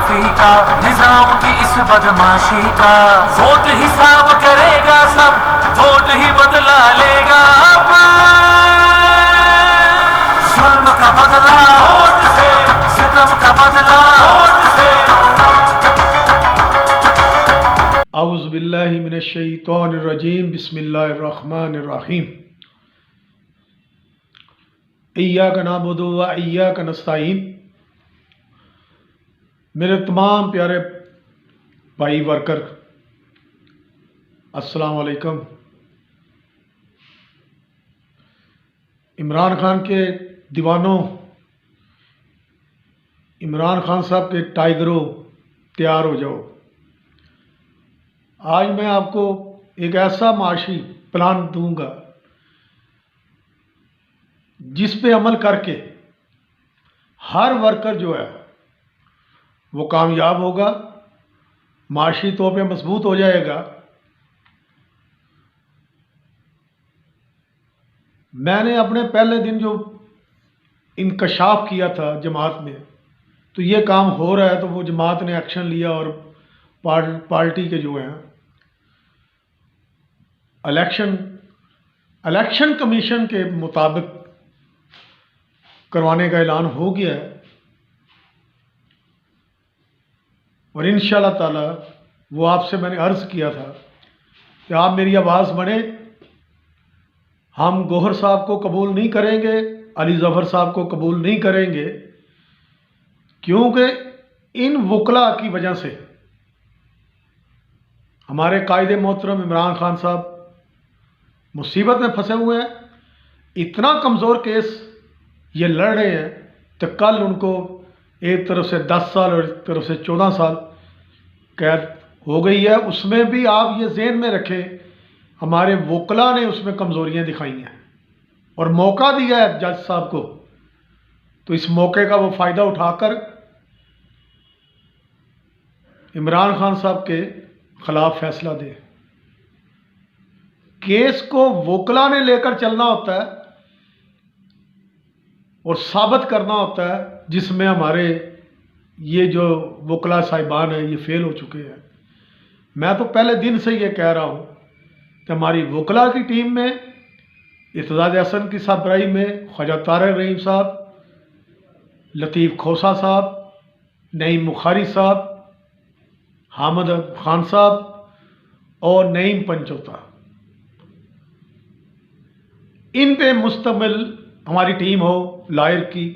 رفیع کا نظام کی اس بدماشی کا ووٹ حساب کرے گا سب ووٹ ہی بدلا لے گا ظلم کا بدلہ ووٹ سے ستم کا بدلہ ووٹ سے اعوذ باللہ من الشیطان الرجیم بسم اللہ الرحمن الرحیم ایاک نعبد و ایاک نستعین۔ میرے تمام پیارے بھائی ورکر السلام علیکم۔ عمران خان کے دیوانوں، عمران خان صاحب کے ٹائیگروں، تیار ہو جاؤ۔ آج میں آپ کو ایک ایسا معاشی پلان دوں گا جس پہ عمل کر کے ہر ورکر جو ہے وہ کامیاب ہوگا، معاشی طور پہ مضبوط ہو جائے گا۔ میں نے اپنے پہلے دن جو انکشاف کیا تھا جماعت میں، تو یہ کام ہو رہا ہے، تو وہ جماعت نے ایکشن لیا اور پارٹی کے جو ہیں الیکشن کمیشن کے مطابق کروانے کا اعلان ہو گیا ہے، اور انشاءاللہ تعالی وہ آپ سے میں نے عرض کیا تھا کہ آپ میری آواز بڑھیں۔ ہم گوہر صاحب کو قبول نہیں کریں گے، علی ظفر صاحب کو قبول نہیں کریں گے، کیونکہ ان وکلاء کی وجہ سے ہمارے قائد محترم عمران خان صاحب مصیبت میں پھنسے ہوئے ہیں۔ اتنا کمزور کیس یہ لڑ رہے ہیں تو کل ان کو ایک طرف سے 10 سال اور ایک طرف سے 14 سال قید ہو گئی ہے۔ اس میں بھی آپ یہ ذہن میں رکھیں، ہمارے وکلاء نے اس میں کمزوریاں دکھائی ہیں اور موقع دیا ہے جج صاحب کو، تو اس موقع کا وہ فائدہ اٹھا کر عمران خان صاحب کے خلاف فیصلہ دے۔ کیس کو وکلاء نے لے کر چلنا ہوتا ہے اور ثابت کرنا ہوتا ہے، جس میں ہمارے یہ جو وکلاء صاحبان ہیں یہ فیل ہو چکے ہیں۔ میں تو پہلے دن سے یہ کہہ رہا ہوں کہ ہماری وکلاء کی ٹیم میں ارتضاء حسن کی سربراہی میں خواجہ طارق رحیم صاحب، لطیف کھوسہ صاحب، نعیم بخاری صاحب، حامد خان صاحب اور نعیم پنچوتا، ان پہ مشتمل ہماری ٹیم ہو لائر کی،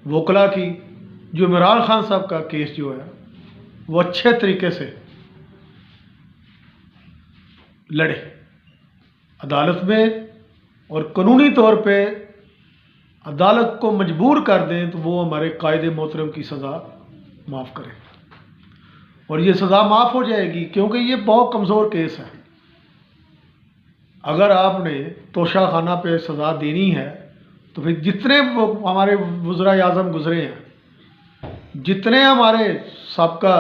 وکلاء کی، جو عمران خان صاحب کا کیس جو ہے وہ اچھے طریقے سے لڑے عدالت میں، اور قانونی طور پہ عدالت کو مجبور کر دیں تو وہ ہمارے قائد محترم کی سزا معاف کریں، اور یہ سزا معاف ہو جائے گی کیونکہ یہ بہت کمزور کیس ہے۔ اگر آپ نے توشہ خانہ پہ سزا دینی ہے تو پھر جتنے ہمارے وزرائے اعظم گزرے ہیں، جتنے ہمارے سابقہ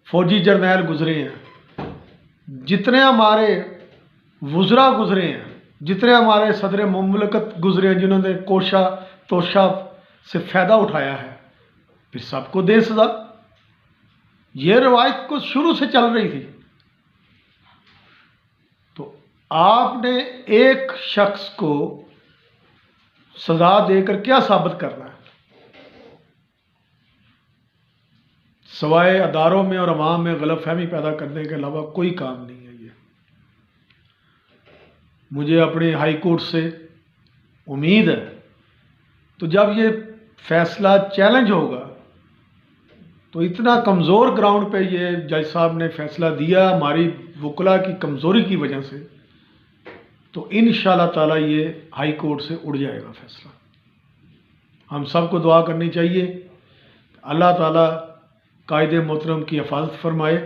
فوجی جرنیل گزرے ہیں، جتنے ہمارے وزراء گزرے ہیں، جتنے ہمارے صدر مملکت گزرے ہیں جنہوں نے توشہ سے فائدہ اٹھایا ہے، پھر سب کو دے سزا۔ یہ روایت کو شروع سے چل رہی تھی، تو آپ نے ایک شخص کو سزا دے کر کیا ثابت کرنا ہے؟ سوائے اداروں میں اور عوام میں غلط فہمی پیدا کرنے کے علاوہ کوئی کام نہیں ہے۔ یہ مجھے اپنے ہائی کورٹ سے امید ہے، تو جب یہ فیصلہ چیلنج ہوگا تو اتنا کمزور گراؤنڈ پہ یہ جج صاحب نے فیصلہ دیا ہماری وکلاء کی کمزوری کی وجہ سے، تو انشاءاللہ تعالی یہ ہائی کورٹ سے اڑ جائے گا فیصلہ۔ ہم سب کو دعا کرنی چاہیے، اللہ تعالی قائد محترم کی حفاظت فرمائے۔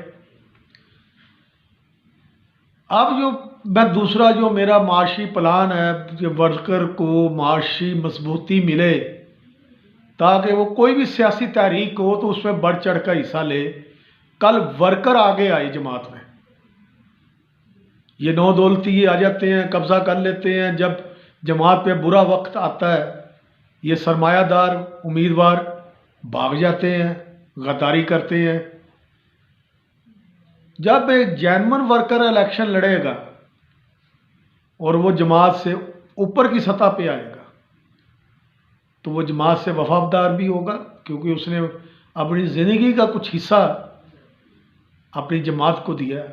اب میں دوسرا جو میرا معاشی پلان ہے کہ ورکر کو معاشی مضبوطی ملے، تاکہ وہ کوئی بھی سیاسی تحریک ہو تو اس میں بڑھ چڑھ کر حصہ لے۔ کل ورکر آگے آئے جماعت میں، یہ نو دولتی آ جاتے ہیں، قبضہ کر لیتے ہیں۔ جب جماعت پہ برا وقت آتا ہے، یہ سرمایہ دار امیدوار بھاگ جاتے ہیں، غداری کرتے ہیں. جب ایک جینون ورکر الیکشن لڑے گا اور وہ جماعت سے اوپر کی سطح پہ آئے گا تو وہ جماعت سے وفادار بھی ہوگا، کیونکہ اس نے اپنی زندگی کا کچھ حصہ اپنی جماعت کو دیا ہے،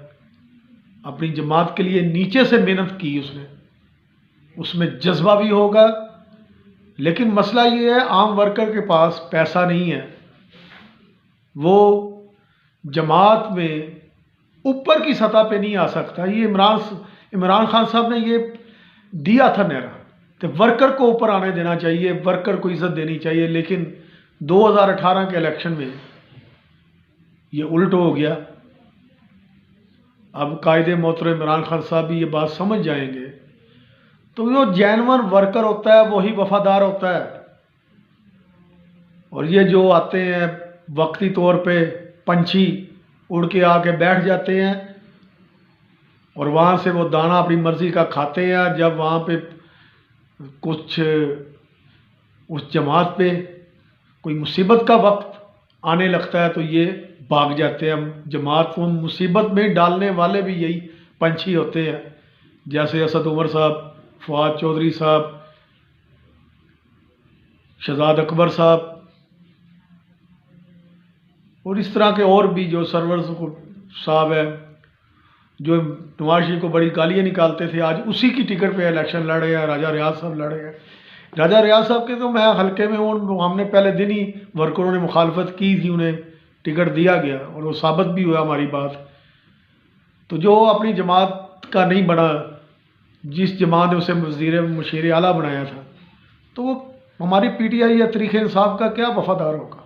اپنی جماعت کے لیے نیچے سے محنت کی اس نے، اس میں جذبہ بھی ہوگا. لیکن مسئلہ یہ ہے عام ورکر کے پاس پیسہ نہیں ہے، وہ جماعت میں اوپر کی سطح پہ نہیں آ سکتا. یہ عمران خان صاحب نے یہ دیا تھا نعرہ کہ ورکر کو اوپر آنے دینا چاہیے، ورکر کو عزت دینی چاہیے. لیکن 2018 کے الیکشن میں یہ الٹ ہو گیا. اب قائد محترم عمران خان صاحب بھی یہ بات سمجھ جائیں گے تو جو جینون ورکر ہوتا ہے وہی وفادار ہوتا ہے. اور یہ جو آتے ہیں وقتی طور پہ پنچھی اڑ کے آ کے بیٹھ جاتے ہیں اور وہاں سے وہ دانہ اپنی مرضی کا کھاتے ہیں، جب وہاں پہ کچھ اس جماعت پہ کوئی مصیبت کا وقت آنے لگتا ہے تو یہ بھاگ جاتے ہیں. جماعت کو مصیبت میں ڈالنے والے بھی یہی پنچھی ہوتے ہیں، جیسے اسد عمر صاحب، فواد چودھری صاحب، شہزاد اکبر صاحب، اور اس طرح کے اور بھی جو سرور صاحب ہیں جو نواز شریف کو بڑی گالیاں نکالتے تھے، آج اسی کی ٹکٹ پہ الیکشن لڑ رہے ہیں. راجہ ریاض صاحب لڑ رہے ہیں. راجہ ریاض صاحب کے تو میں حلقے میں ہوں، ہم نے پہلے دن ہی ورکروں نے مخالفت کی تھی، انہیں ٹکٹ دیا گیا اور وہ ثابت بھی ہوا ہماری بات. تو جو اپنی جماعت کا نہیں بنا، جس جماعت نے اسے مشیر اعلیٰ بنایا تھا، تو وہ ہماری پی ٹی آئی یا تحریک انصاف کا کیا وفادار ہوگا.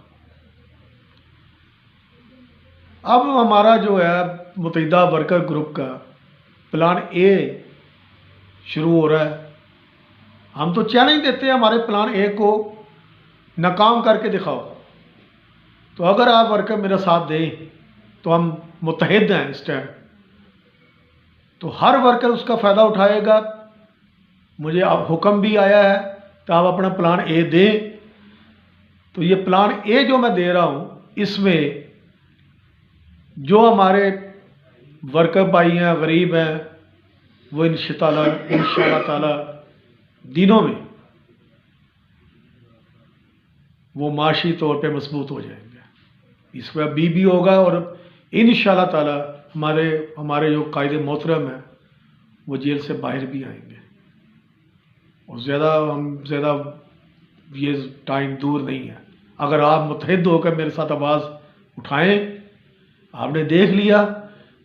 اب ہمارا جو ہے متحدہ ورکر گروپ کا پلان اے شروع ہو رہا ہے. ہم تو چیلنج دیتے ہیں ہمارے پلان اے کو ناکام کر کے دکھاؤ. تو اگر آپ ورکر میرا ساتھ دیں تو ہم متحد ہیں اس ٹائم، تو ہر ورکر اس کا فائدہ اٹھائے گا. مجھے اب حکم بھی آیا ہے کہ آپ اپنا پلان اے دیں. تو یہ پلان اے جو میں دے رہا ہوں، اس میں جو ہمارے ورکر بھائی ہیں، غریب ہیں، وہ انشاءاللہ تعالی دنوں میں وہ معاشی طور پہ مضبوط ہو جائیں گے. اس پہ ابھی بھی ہوگا اور انشاءاللہ تعالی ہمارے جو قائد محترم ہیں وہ جیل سے باہر بھی آئیں گے. اور زیادہ یہ ٹائم دور نہیں ہے. اگر آپ متحد ہو کر میرے ساتھ آواز اٹھائیں. آپ نے دیکھ لیا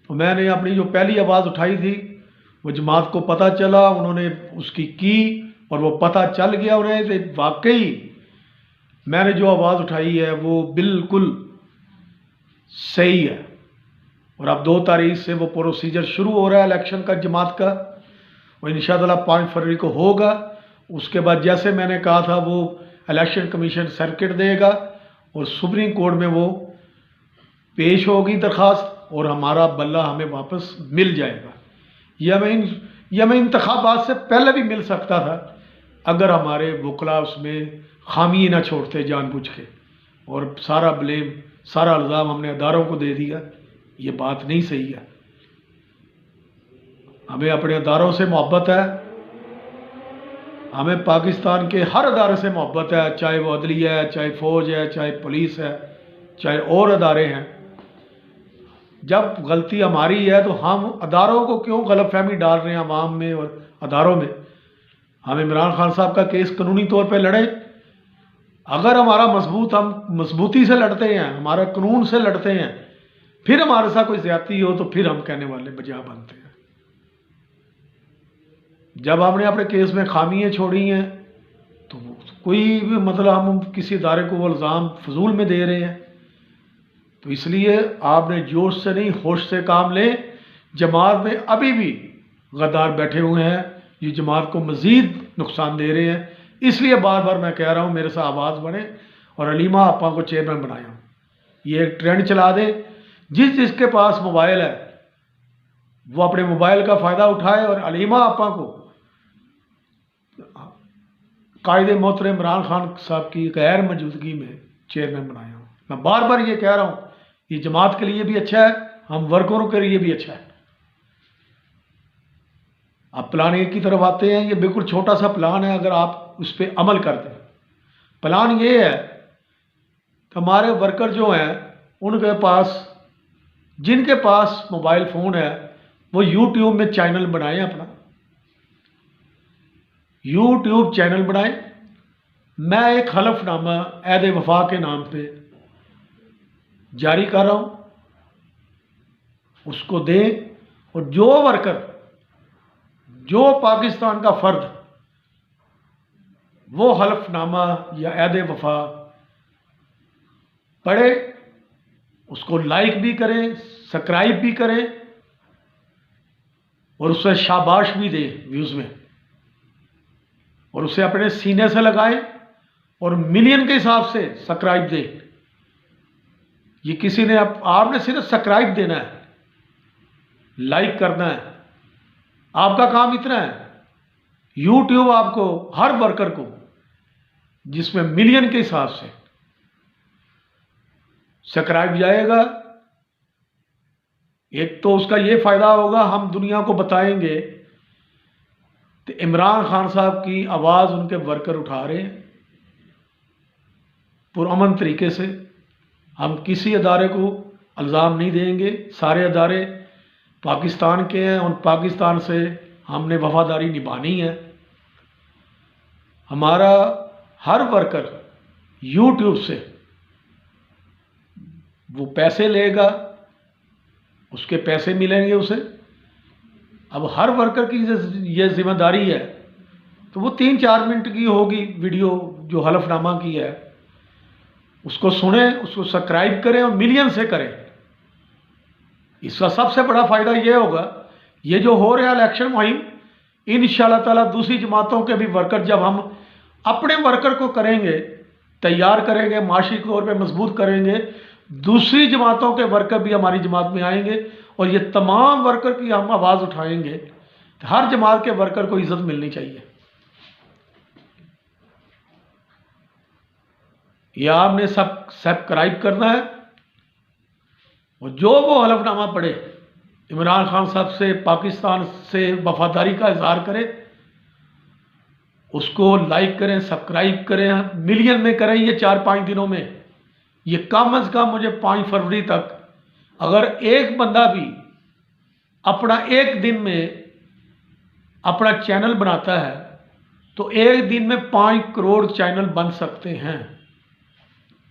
تو میں نے اپنی جو پہلی آواز اٹھائی تھی وہ جماعت کو پتہ چلا، انہوں نے اس کی اور وہ پتہ چل گیا انہیں کہ واقعی میں نے جو آواز اٹھائی ہے وہ بالکل صحیح ہے. اور اب 2 تاریخ سے وہ پروسیجر شروع ہو رہا ہے الیکشن کا جماعت کا، وہ انشاءاللہ 5 فروری کو ہوگا. اس کے بعد جیسے میں نے کہا تھا وہ الیکشن کمیشن سرکٹ دے گا اور سپریم کورٹ میں وہ پیش ہوگی درخواست اور ہمارا بلہ ہمیں واپس مل جائے گا. یہ ہمیں انتخابات سے پہلے بھی مل سکتا تھا اگر ہمارے وکلاء اس میں خامی نہ چھوڑتے جان بوجھ کے. اور سارا بلیم، سارا الزام ہم نے اداروں کو دے دیا. یہ بات نہیں صحیح ہے. ہمیں اپنے اداروں سے محبت ہے، ہمیں پاکستان کے ہر ادارے سے محبت ہے، چاہے وہ عدلیہ ہے، چاہے فوج ہے، چاہے پولیس ہے، چاہے اور ادارے ہیں. جب غلطی ہماری ہے تو ہم اداروں کو کیوں غلط فہمی ڈال رہے ہیں عوام میں اور اداروں میں. ہم عمران خان صاحب کا کیس قانونی طور پہ لڑیں. اگر ہمارا ہم مضبوطی سے لڑتے ہیں، ہمارا قانون سے لڑتے ہیں، پھر ہمارے ساتھ کوئی زیادتی ہو تو پھر ہم کہنے والے بجا بنتے ہیں. جب ہم نے اپنے کیس میں خامیاں چھوڑی ہیں تو کوئی بھی ہم کسی ادارے کو وہ الزام فضول میں دے رہے ہیں. تو اس لیے آپ نے جوش سے نہیں ہوش سے کام لیں. جماعت میں ابھی بھی غدار بیٹھے ہوئے ہیں، یہ جماعت کو مزید نقصان دے رہے ہیں. اس لیے بار بار میں کہہ رہا ہوں میرے ساتھ آواز بڑھے اور علیمہ آپا کو چیئرمین بنایا ہوں. یہ ایک ٹرینڈ چلا دیں، جس کے پاس موبائل ہے وہ اپنے موبائل کا فائدہ اٹھائے اور علیمہ آپا کو قائد محترم عمران خان صاحب کی غیر موجودگی میں چیئرمین بنایا ہوں. میں بار بار یہ کہہ رہا ہوں، یہ جماعت کے لیے بھی اچھا ہے، ہم ورکروں کے لیے بھی اچھا ہے۔ اب پلان اے کی طرف آتے ہیں۔ یہ بالکل چھوٹا سا پلان ہے، اگر آپ اس پہ عمل کر دیں۔ پلان یہ ہے کہ ہمارے ورکر جو ہیں ان کے پاس، جن کے پاس موبائل فون ہے، وہ یوٹیوب میں چینل بنائیں، اپنا یوٹیوب چینل بنائیں۔ میں ایک حلف نامہ عہد وفا کے نام پہ جاری کر رہا ہوں، اس کو دیں، اور جو ورکر، جو پاکستان کا فرد وہ حلف نامہ یا عہد وفا پڑھے، اس کو لائک بھی کریں، سبسکرائب بھی کریں، اور اسے شاباش بھی دیں ویوز میں، اور اسے اپنے سینے سے لگائیں، اور ملین کے حساب سے سبسکرائب دیں۔ یہ کسی نے، آپ نے صرف سبسکرائب دینا ہے، لائک کرنا ہے، آپ کا کام اتنا ہے۔ یوٹیوب آپ کو، ہر ورکر کو، جس میں ملین کے حساب سے سبسکرائب جائے گا، ایک تو اس کا یہ فائدہ ہوگا، ہم دنیا کو بتائیں گے کہ عمران خان صاحب کی آواز ان کے ورکر اٹھا رہے ہیں پرامن طریقے سے۔ ہم کسی ادارے کو الزام نہیں دیں گے، سارے ادارے پاکستان کے ہیں، اور پاکستان سے ہم نے وفاداری نبھانی ہے۔ ہمارا ہر ورکر یوٹیوب سے وہ پیسے لے گا، اس کے پیسے ملیں گے اسے۔ اب ہر ورکر کی یہ ذمہ داری ہے، تو وہ 3-4 منٹ کی ہوگی ویڈیو جو حلف نامہ کی ہے، اس کو سنیں، اس کو سبسکرائب کریں، اور ملین سے کریں۔ اس کا سب سے بڑا فائدہ یہ ہوگا، یہ جو ہو رہا الیکشن مہم، انشاءاللہ تعالی دوسری جماعتوں کے بھی ورکر، جب ہم اپنے ورکر کو کریں گے، تیار کریں گے، معاشی طور پہ مضبوط کریں گے، دوسری جماعتوں کے ورکر بھی ہماری جماعت میں آئیں گے، اور یہ تمام ورکر کی ہم آواز اٹھائیں گے۔ ہر جماعت کے ورکر کو عزت ملنی چاہیے۔ یہ آپ نے سبسکرائب کرنا ہے، اور جو وہ حلف نامہ پڑھے، عمران خان صاحب سے، پاکستان سے وفاداری کا اظہار کرے، اس کو لائک کریں، سبسکرائب کریں، ملین میں کریں۔ یہ 4-5 دنوں میں، یہ کم از کم مجھے 5 فروری تک، اگر ایک بندہ بھی اپنا ایک دن میں اپنا چینل بناتا ہے، تو ایک دن میں 5 کروڑ چینل بن سکتے ہیں،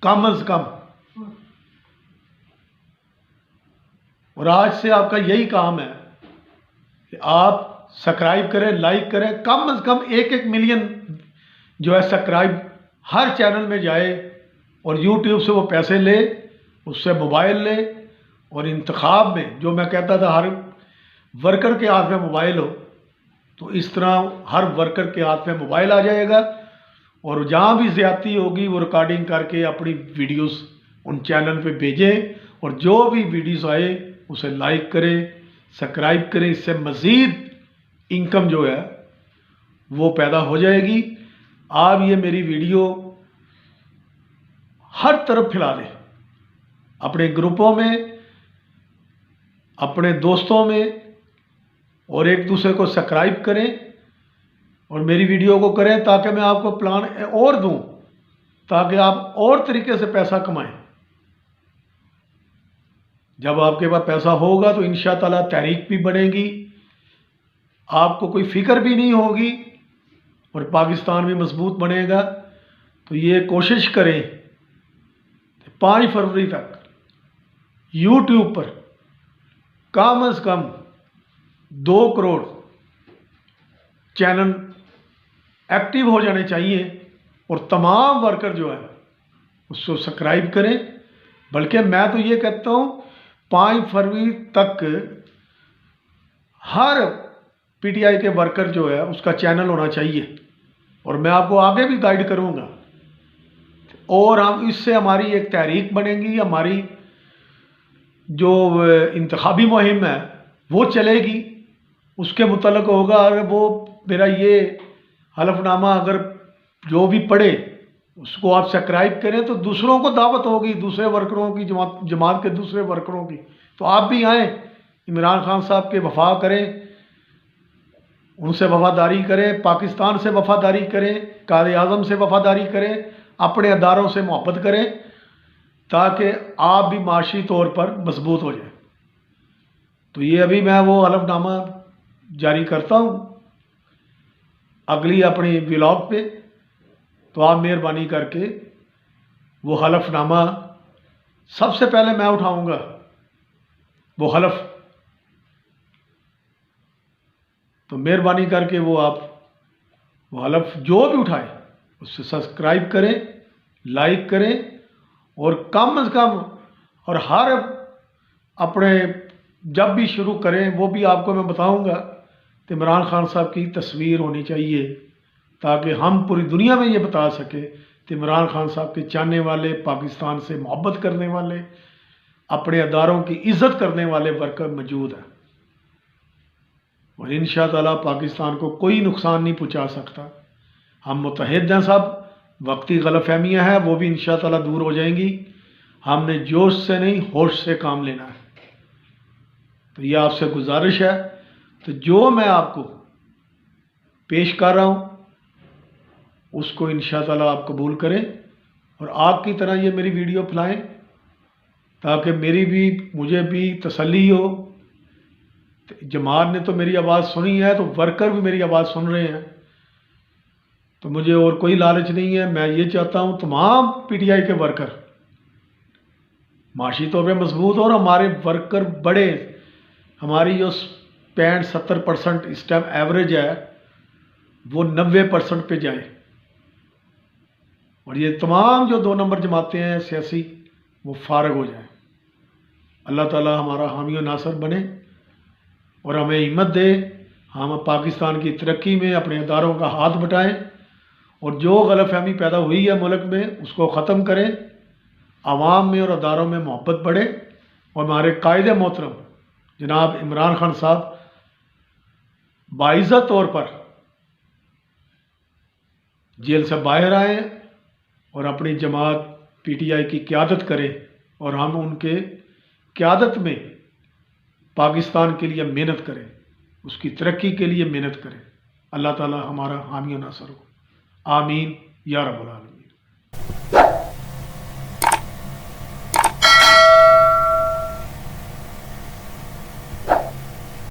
کم از کم۔ اور آج سے آپ کا یہی کام ہے کہ آپ سبسکرائب کریں، لائک کریں، کم از کم 1 ملین جو ہے سبسکرائب ہر چینل میں جائے، اور یوٹیوب سے وہ پیسے لے، اس سے موبائل لے، اور انتخاب میں جو میں کہتا تھا ہر ورکر کے ہاتھ میں موبائل ہو، تو اس طرح ہر ورکر کے ہاتھ میں موبائل آ جائے گا، اور جہاں بھی زیادتی ہوگی وہ ریکارڈنگ کر کے اپنی ویڈیوز ان چینل پہ بھیجیں، اور جو بھی ویڈیوز آئے اسے لائک کریں، سبسکرائب کریں۔ اس سے مزید انکم جو ہے وہ پیدا ہو جائے گی۔ آپ یہ میری ویڈیو ہر طرف پھیلا دیں، اپنے گروپوں میں، اپنے دوستوں میں، اور ایک دوسرے کو سبسکرائب کریں، اور میری ویڈیو کو کریں، تاکہ میں آپ کو پلان اور دوں، تاکہ آپ اور طریقے سے پیسہ کمائیں۔ جب آپ کے پاس پیسہ ہوگا تو انشاءاللہ تحریک بھی بنے گی، آپ کو کوئی فکر بھی نہیں ہوگی، اور پاکستان بھی مضبوط بنے گا۔ تو یہ کوشش کریں کہ 5 فروری تک یوٹیوب پر کم از کم 2 کروڑ چینل ایکٹیو ہو جانے چاہیے، اور تمام ورکر جو ہے اس کو سبسکرائب کریں۔ بلکہ میں تو یہ کہتا ہوں 5 فروری تک ہر پی ٹی آئی کے ورکر جو ہے اس کا چینل ہونا چاہیے، اور میں آپ کو آگے بھی گائیڈ کروں گا، اور ہم اس سے ہماری ایک تحریک بنے گی، ہماری جو انتخابی مہم ہے وہ چلے گی، اس کے متعلق ہوگا۔ اگر وہ میرا یہ حلف نامہ اگر جو بھی پڑھے اس کو آپ سبسکرائب کریں تو دوسروں کو دعوت ہوگی، دوسرے ورکروں کی، جماعت کے دوسرے ورکروں کی، تو آپ بھی آئیں، عمران خان صاحب کے وفا کریں، ان سے وفاداری کریں، پاکستان سے وفاداری کریں، قائد اعظم سے وفاداری کریں، اپنے اداروں سے محبت کریں، تاکہ آپ بھی معاشی طور پر مضبوط ہو جائیں۔ تو یہ ابھی میں وہ حلف نامہ جاری کرتا ہوں اگلی اپنی ولاگ پہ، تو آپ مہربانی کر کے وہ حلف نامہ سب سے پہلے میں اٹھاؤں گا، وہ حلف، تو مہربانی کر کے وہ آپ وہ حلف جو بھی اٹھائے اس سے سبسکرائب کریں، لائک کریں، اور کم از کم، اور ہر اپنے جب بھی شروع کریں وہ بھی آپ کو میں بتاؤں گا کہ عمران خان صاحب کی تصویر ہونی چاہیے، تاکہ ہم پوری دنیا میں یہ بتا سکیں کہ عمران خان صاحب کے چاہنے والے، پاکستان سے محبت کرنے والے، اپنے اداروں کی عزت کرنے والے ورکر موجود ہیں، اور انشاءاللہ پاکستان کو کوئی نقصان نہیں پہنچا سکتا۔ ہم متحد ہیں، سب وقتی غلط فہمیاں ہیں وہ بھی انشاءاللہ دور ہو جائیں گی۔ ہم نے جوش سے نہیں، ہوش سے کام لینا ہے۔ تو یہ آپ سے گزارش ہے، تو جو میں آپ کو پیش کر رہا ہوں اس کو انشاءاللہ آپ قبول کریں، اور آپ کی طرح یہ میری ویڈیو پھیلائیں، تاکہ مجھے بھی تسلی ہو۔ جماعت نے تو میری آواز سنی ہے، تو ورکر بھی میری آواز سن رہے ہیں، تو مجھے اور کوئی لالچ نہیں ہے۔ میں یہ چاہتا ہوں تمام پی ٹی آئی کے ورکر معاشی طور پہ مضبوط ہو، اور ہمارے ورکر بڑے، ہماری جو 65-70% اس ٹائم ایوریج ہے وہ 90% پہ جائے، اور یہ تمام جو 2 نمبر جماعتیں ہیں سیاسی وہ فارغ ہو جائیں۔ اللہ تعالی ہمارا حامی و ناصر بنے اور ہمیں ہمت دے، ہم پاکستان کی ترقی میں اپنے اداروں کا ہاتھ بٹائیں، اور جو غلط فہمی پیدا ہوئی ہے ملک میں اس کو ختم کریں، عوام میں اور اداروں میں محبت بڑھے، اور ہمارے قائد محترم جناب عمران خان صاحب باعزت طور پر جیل سے باہر آئیں اور اپنی جماعت پی ٹی آئی کی قیادت کریں، اور ہم ان کے قیادت میں پاکستان کے لیے محنت کریں، اس کی ترقی کے لیے محنت کریں۔ اللہ تعالی ہمارا حامی و ناصر ہو، آمین یا رب العالمین۔